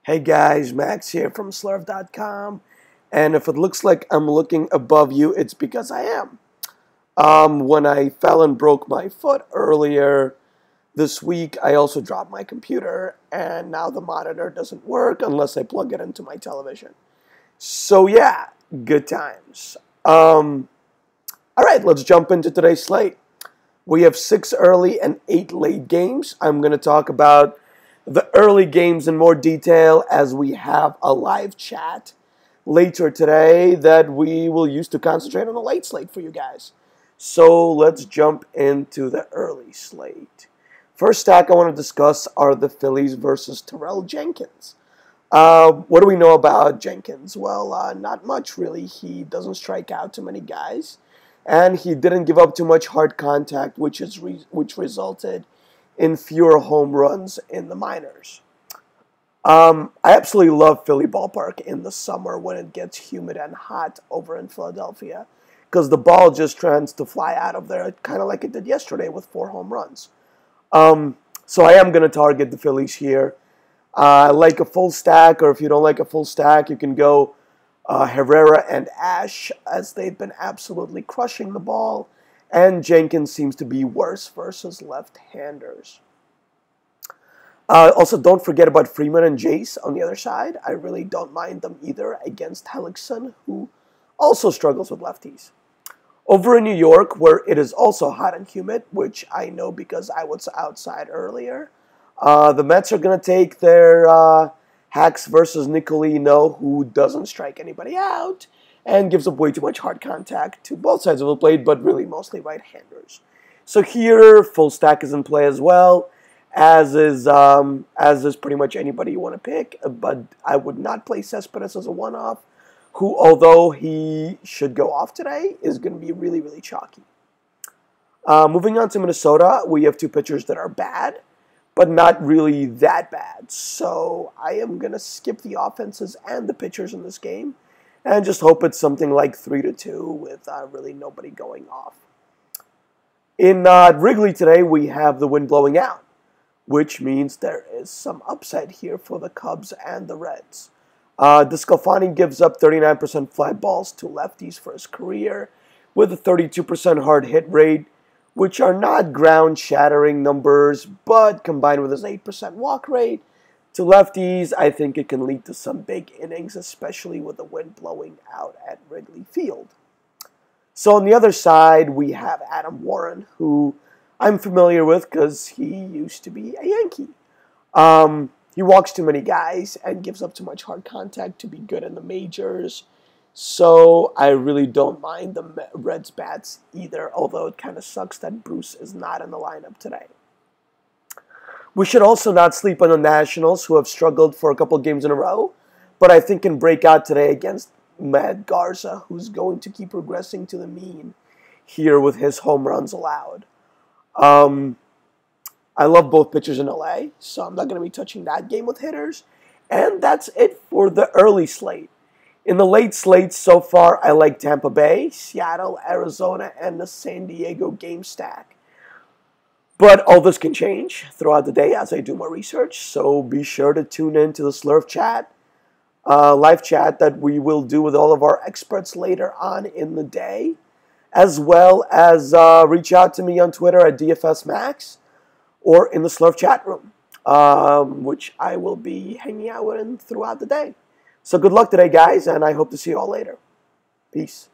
Hey guys, Max here from slurv.com, and if it looks like I'm looking above you, it's because I am. When I fell and broke my foot earlier this week, I also dropped my computer, and now the monitor doesn't work unless I plug it into my television. So yeah, good times. Alright, let's jump into today's slate. We have 6 early and 8 late games. I'm going to talk about the early games in more detail as we have a live chat later today that we will use to concentrate on the late slate for you guys. So let's jump into the early slate. First stack I want to discuss are the Phillies versus Terrell Jenkins. What do we know about Jenkins? Well, not much really. He doesn't strike out too many guys, and he didn't give up too much hard contact, which resulted in fewer home runs in the minors. I absolutely love Philly ballpark in the summer when it gets humid and hot over in Philadelphia, because the ball just tends to fly out of there, kind of like it did yesterday with 4 home runs. So I am going to target the Phillies here. Like a full stack, or if you don't like a full stack, you can go Herrera and Ash, as they've been absolutely crushing the ball. And Jenkins seems to be worse versus left-handers. Also, don't forget about Freeman and Jace on the other side. I really don't mind them either against Hellickson, who also struggles with lefties. Over in New York, where it is also hot and humid, which I know because I was outside earlier, the Mets are going to take their Hacks versus Nicolino, who doesn't strike anybody out and gives up way too much hard contact to both sides of the plate, but really mostly right-handers. So here, full stack is in play as well, as is pretty much anybody you want to pick. But I would not play Cespedes as a one-off, who, although he should go off today, is going to be really, really chalky. Moving on to Minnesota, we have 2 pitchers that are bad, but not really that bad. So I am going to skip the offenses and the pitchers in this game, and just hope it's something like 3-2 with really nobody going off. In Wrigley today, we have the wind blowing out, which means there is some upside here for the Cubs and the Reds. DeSclafani gives up 39% fly balls to lefties for his career, with a 32% hard hit rate, which are not ground-shattering numbers, but combined with his 8% walk rate, to lefties, I think it can lead to some big innings, especially with the wind blowing out at Wrigley Field. So on the other side, we have Adam Warren, who I'm familiar with because he used to be a Yankee. He walks too many guys and gives up too much hard contact to be good in the majors. So I really don't mind the Reds' bats either, although it kind of sucks that Bruce is not in the lineup today. We should also not sleep on the Nationals, who have struggled for a couple games in a row, but I think can break out today against Matt Garza, who's going to keep regressing to the mean here with his home runs allowed. I love both pitchers in LA, so I'm not going to be touching that game with hitters. And that's it for the early slate. In the late slate so far, I like Tampa Bay, Seattle, Arizona, and the San Diego game stack. But all this can change throughout the day as I do more research, so be sure to tune in to the Slurv chat, live chat that we will do with all of our experts later on in the day, as well as reach out to me on Twitter at DFSMax or in the Slurv chat room, which I will be hanging out in throughout the day. So good luck today, guys, and I hope to see you all later. Peace.